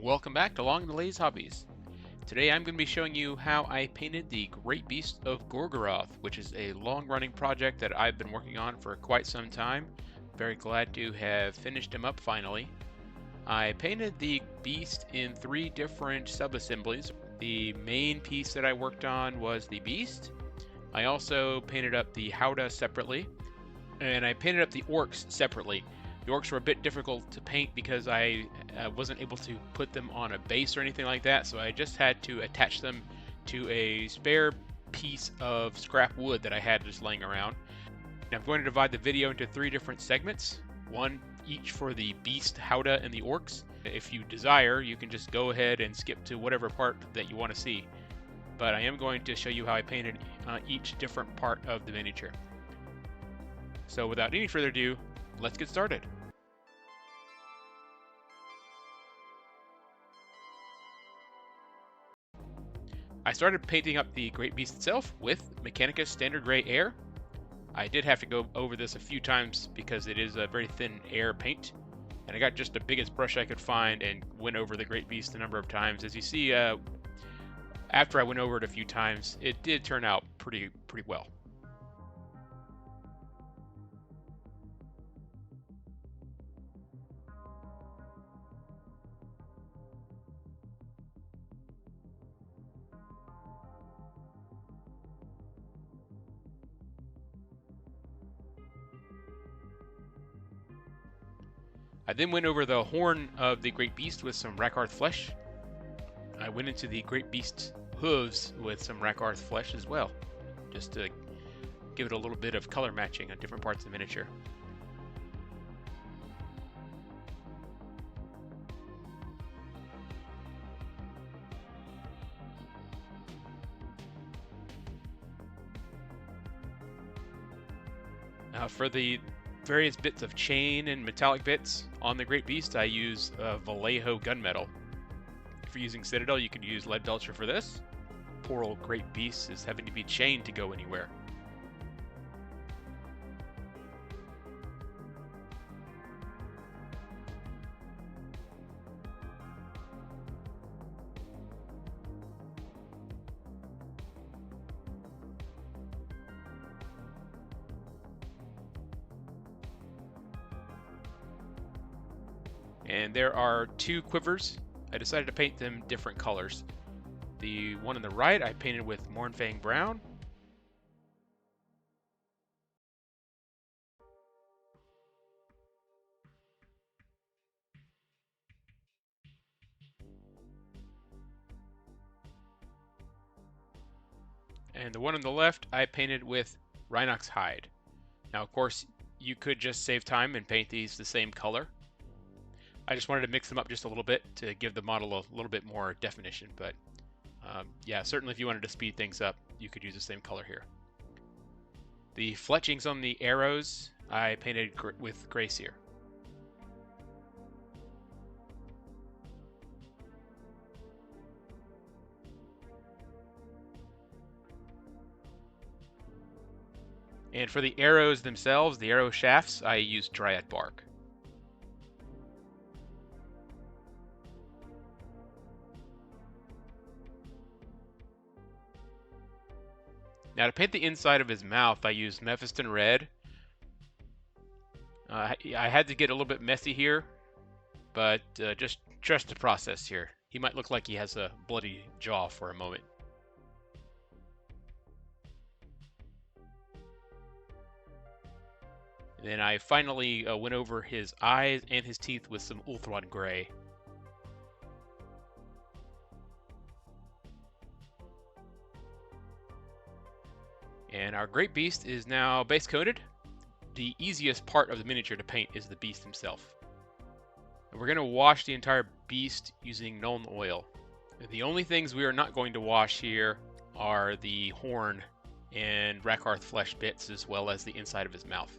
Welcome back to Long Delays Hobbies. Today I'm going to be showing you how I painted the Great Beast of Gorgoroth, which is a long-running project that I've been working on for quite some time. Very glad to have finished him up finally. I painted the beast in 3 different sub-assemblies. The main piece that I worked on was the beast. I also painted up the Howdah separately, and I painted up the Orcs separately. The Orcs were a bit difficult to paint because I wasn't able to put them on a base or anything like that, so I just had to attach them to a spare piece of scrap wood that I had just laying around. Now I'm going to divide the video into 3 different segments, one each for the Beast, Howdah, and the Orcs. If you desire, you can just go ahead and skip to whatever part that you want to see, but I am going to show you how I painted each different part of the miniature. So without any further ado, let's get started. I started painting up the Great Beast itself with Mechanicus Standard Gray Air. I did have to go over this a few times because it is a very thin air paint, and I got just the biggest brush I could find and went over the Great Beast a number of times. As you see, after I went over it a few times, it did turn out pretty well. I then went over the horn of the Great Beast with some Rakarth flesh. I went into the Great Beast's hooves with some Rakarth flesh as well, just to give it a little bit of color matching on different parts of the miniature. For the various bits of chain and metallic bits on the Great Beast, I use Vallejo gunmetal. If you're using Citadel, you could use lead belcher for this. Poor old Great Beast is having to be chained to go anywhere. And there are 2 quivers. I decided to paint them different colors. The one on the right I painted with Mournfang Brown. And the one on the left I painted with Rhinox Hide. Now of course you could just save time and paint these the same color. I just wanted to mix them up just a little bit to give the model a little bit more definition, but yeah, certainly if you wanted to speed things up, you could use the same color here. The fletchings on the arrows I painted with Gray Sear. And for the arrows themselves, the arrow shafts, I used Dryad Bark. Now to paint the inside of his mouth, I used Mephiston Red. I had to get a little bit messy here, but just trust the process here. He might look like he has a bloody jaw for a moment. And then I finally went over his eyes and his teeth with some Ulthuan Gray. And our Great Beast is now base coated. The easiest part of the miniature to paint is the beast himself. And we're going to wash the entire beast using Nuln Oil. The only things we are not going to wash here are the horn and Rakarth flesh bits, as well as the inside of his mouth.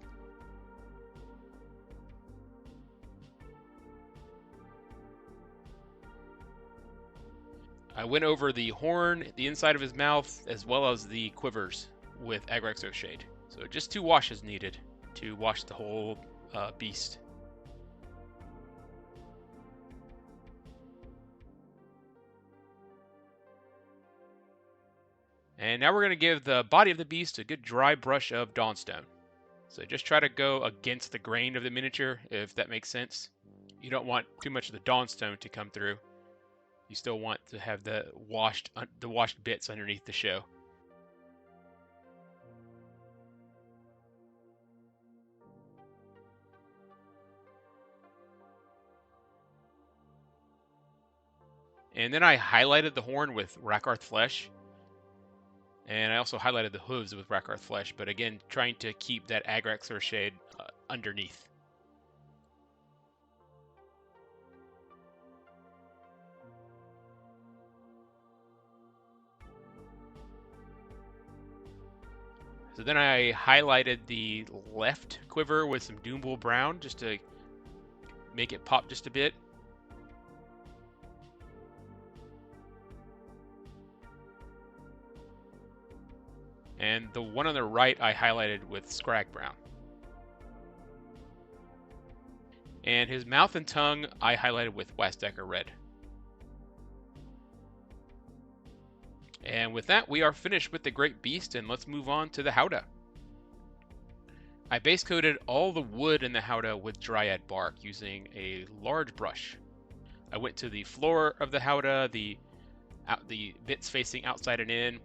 I went over the horn, the inside of his mouth, as well as the quivers with Agrexo Shade. So just 2 washes needed to wash the whole beast. And now we're going to give the body of the beast a good dry brush of Dawnstone. So just try to go against the grain of the miniature, if that makes sense. You don't want too much of the Dawnstone to come through. You still want to have the washed bits underneath the show. And then I highlighted the horn with Rakarth Flesh. And I also highlighted the hooves with Rakarth Flesh, but again, trying to keep that Agraxor shade underneath. So then I highlighted the left quiver with some Doombull Brown just to make it pop just a bit. And the one on the right I highlighted with Scrag Brown. And his mouth and tongue I highlighted with Wastdecker Red. And with that, we are finished with the Great Beast, and let's move on to the Howdah. I base coated all the wood in the Howdah with Dryad bark using a large brush. I went to the floor of the Howdah, the bits facing outside and in,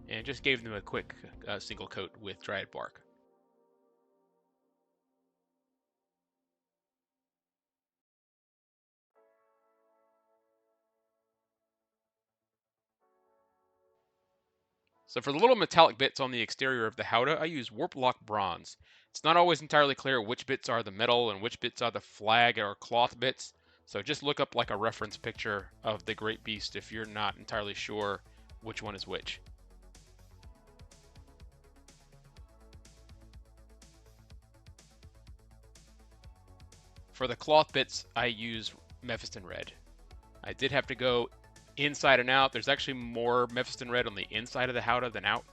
and just gave them a quick single coat with Dryad bark. So for the little metallic bits on the exterior of the Howdah, I use Warplock Bronze. It's not always entirely clear which bits are the metal and which bits are the flag or cloth bits, so just look up like a reference picture of the Great Beast if you're not entirely sure which one is which. For the cloth bits, I use Mephiston Red. I did have to go inside and out. There's actually more Mephiston Red on the inside of the Howdah than out.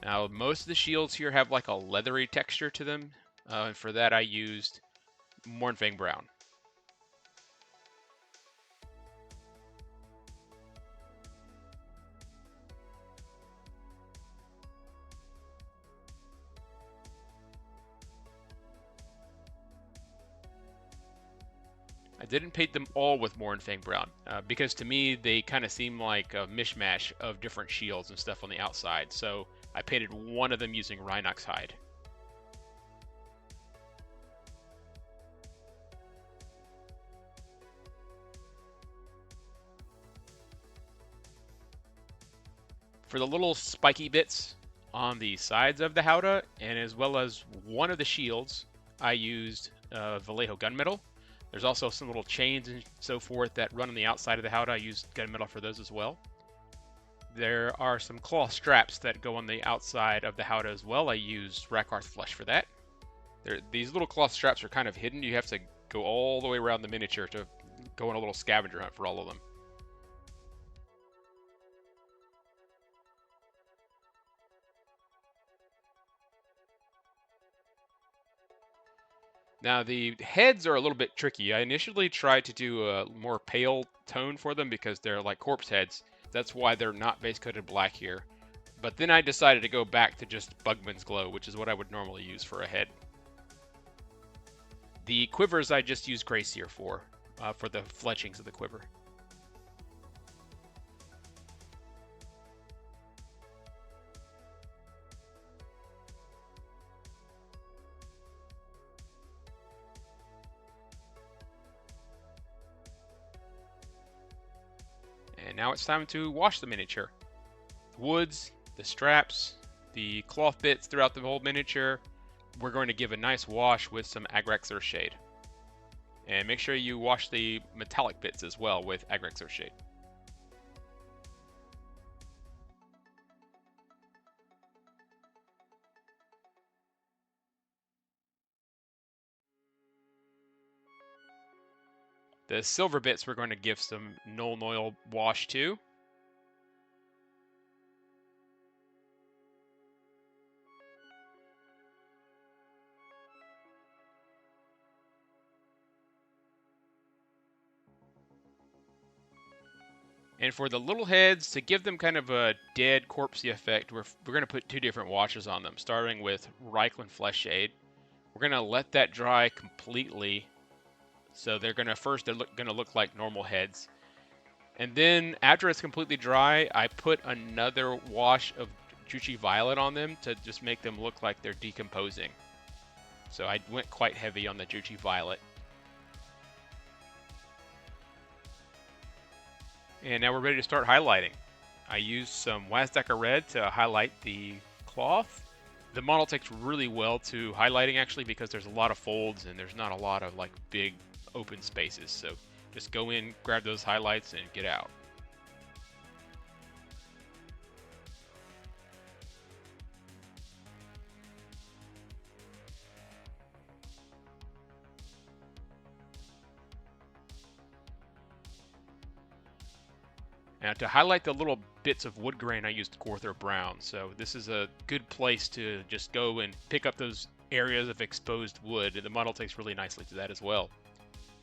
Now, most of the shields here have like a leathery texture to them, and for that I used Mournfang Brown. I didn't paint them all with Mournfang Brown, because to me they kind of seem like a mishmash of different shields and stuff on the outside, so I painted one of them using Rhinox Hide. For the little spiky bits on the sides of the Howdah, and as well as one of the shields, I used Vallejo gunmetal. There's also some little chains and so forth that run on the outside of the Howdah. I used gunmetal for those as well. There are some cloth straps that go on the outside of the Howdah as well. I used Rakarth Flesh for that. These little cloth straps are kind of hidden. You have to go all the way around the miniature to go on a little scavenger hunt for all of them. Now the heads are a little bit tricky. I initially tried to do a more pale tone for them because they're like corpse heads. That's why they're not base coated black here. But then I decided to go back to just Bugman's Glow, which is what I would normally use for a head. The quivers I just used Gray Seer for the fletchings of the quiver. And now it's time to wash the miniature. The woods, the straps, the cloth bits throughout the whole miniature, we're going to give a nice wash with some Agraxor Shade. And make sure you wash the metallic bits as well with Agraxor Shade. The silver bits we're going to give some Nuln Oil wash to. And for the little heads, to give them kind of a dead, corpsey effect, we're going to put 2 different washes on them, starting with Reichland Flesh Shade. We're going to let that dry completely. So they're going to look like normal heads. And then after it's completely dry, I put another wash of Juchi Violet on them to just make them look like they're decomposing. So I went quite heavy on the Juchi Violet. And now we're ready to start highlighting. I used some Wazdecker Red to highlight the cloth. The model takes really well to highlighting actually because there's a lot of folds and there's not a lot of like big open spaces. So just go in, grab those highlights, and get out. Now to highlight the little bits of wood grain, I used Gorthor Brown. So this is a good place to just go and pick up those areas of exposed wood. And the model takes really nicely to that as well.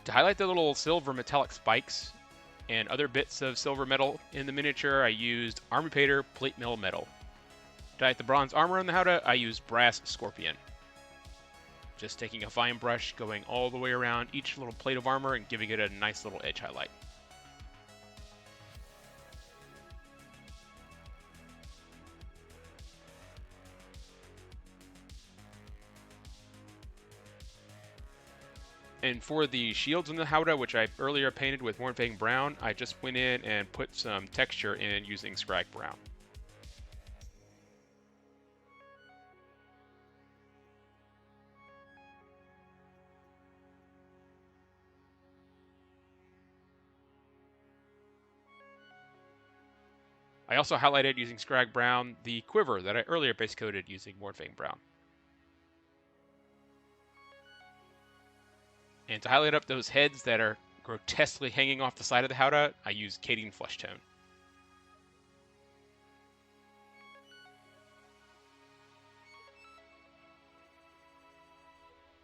To highlight the little silver metallic spikes and other bits of silver metal in the miniature, I used Army Painter Plate Mill Metal. To highlight the bronze armor on the Howdah, I used Brass Scorpion. Just taking a fine brush, going all the way around each little plate of armor and giving it a nice little edge highlight. And for the shields on the Howdah, which I earlier painted with Mournfang Brown, I just went in and put some texture in using Scrag Brown. I also highlighted using Scrag Brown the quiver that I earlier base coated using Mournfang Brown. And to highlight up those heads that are grotesquely hanging off the side of the Howdah, I use Cadian Flesh Tone.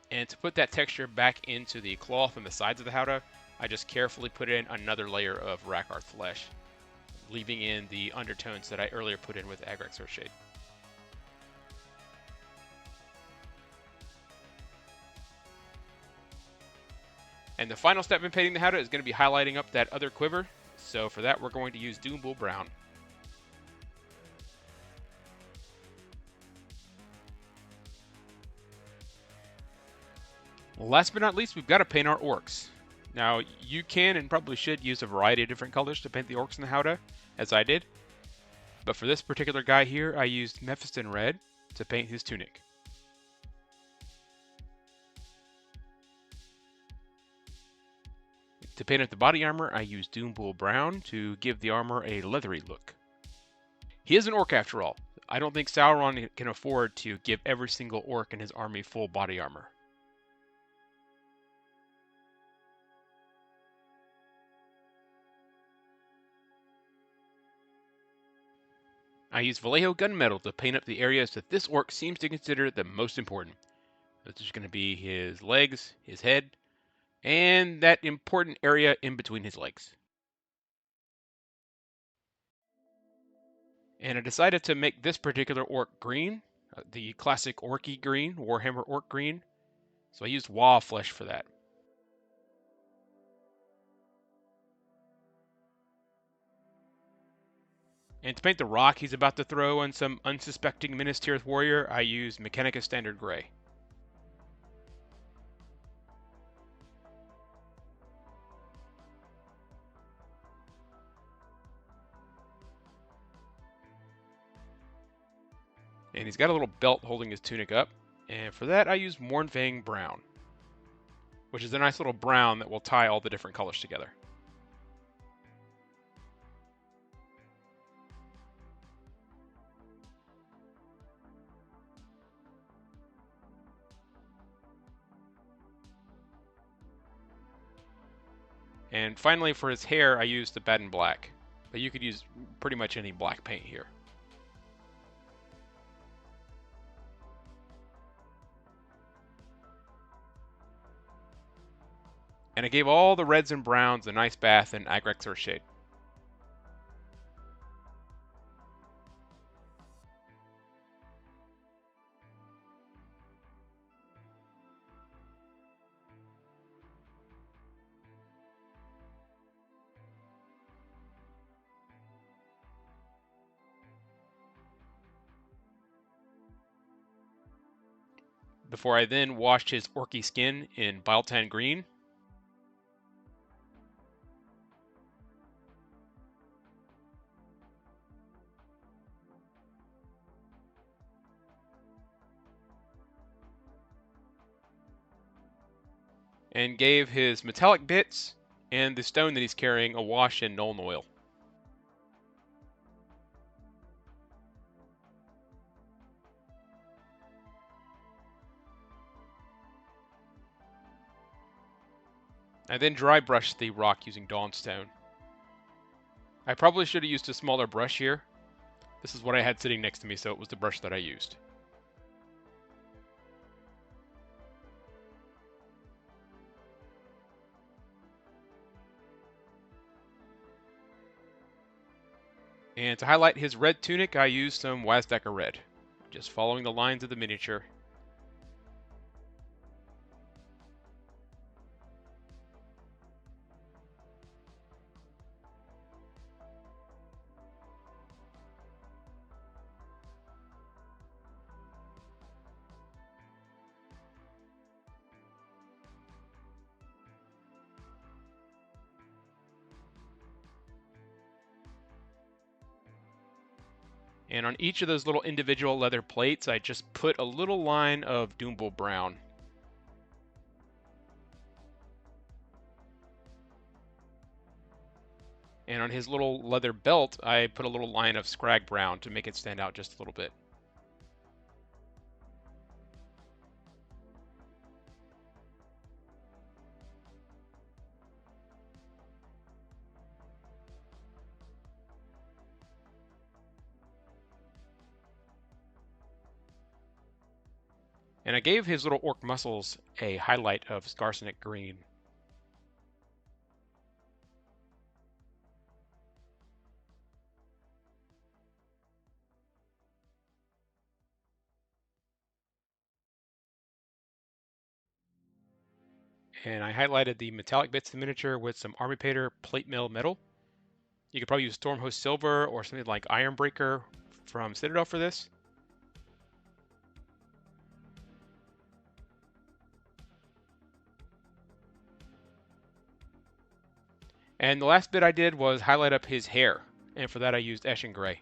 And to put that texture back into the cloth on the sides of the Howdah, I just carefully put in another layer of Rakarth Flesh, leaving in the undertones that I earlier put in with Agrax Earthshade. And the final step in painting the Howdah is going to be highlighting up that other quiver. So for that, we're going to use Doombull Brown. Last but not least, we've got to paint our Orcs. Now, you can and probably should use a variety of different colors to paint the Orcs in the Howdah, as I did. But for this particular guy here, I used Mephiston Red to paint his tunic. To paint up the body armor, I used Doombull Brown to give the armor a leathery look. He is an orc after all. I don't think Sauron can afford to give every single orc in his army full body armor. I used Vallejo gunmetal to paint up the areas that this orc seems to consider the most important. This is going to be his legs, his head, and that important area in between his legs. And I decided to make this particular orc green, the classic orky green, Warhammer orc green. So I used Wa Flesh for that. And to paint the rock he's about to throw on some unsuspecting Minas Tirith warrior, I used Mechanica Standard Gray. And he's got a little belt holding his tunic up. And for that, I use Mournfang Brown, which is a nice little brown that will tie all the different colors together. And finally, for his hair, I used the Baden Black, but you could use pretty much any black paint here. And I gave all the reds and browns a nice bath in Agrax Earthshade. before I then washed his orky skin in Biltan Green. And gave his metallic bits and the stone that he's carrying a wash in Nuln Oil. I then dry brushed the rock using Dawnstone. I probably should have used a smaller brush here. This is what I had sitting next to me, so it was the brush that I used. And to highlight his red tunic, I used some Wazdecker Red, just following the lines of the miniature. And on each of those little individual leather plates, I just put a little line of Doombull Brown. And on his little leather belt, I put a little line of Scrag Brown to make it stand out just a little bit. And I gave his little orc muscles a highlight of Scarsonic Green. And I highlighted the metallic bits of the miniature with some Army Painter plate mail metal. You could probably use Stormhost Silver or something like Ironbreaker from Citadel for this. And the last bit I did was highlight up his hair, and for that I used Eshin Gray.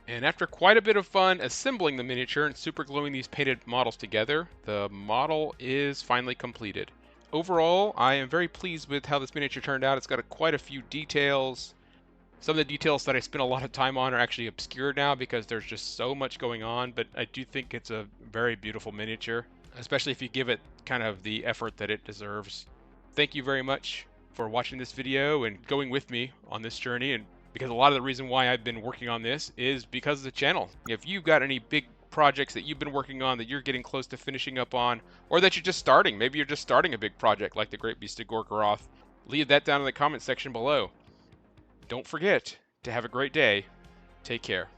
And after quite a bit of fun assembling the miniature and super gluing these painted models together, the model is finally completed. Overall, I am very pleased with how this miniature turned out. It's got quite a few details. Some of the details that I spent a lot of time on are actually obscured now because there's just so much going on, but I do think it's a very beautiful miniature, especially if you give it kind of the effort that it deserves. Thank you very much for watching this video and going with me on this journey, and because a lot of the reason why I've been working on this is because of the channel. If you've got any big projects that you've been working on that you're getting close to finishing up on, or that you're just starting, maybe you're just starting a big project like the Great Beast of Gorgoroth, leave that down in the comment section below. Don't forget to have a great day. Take care.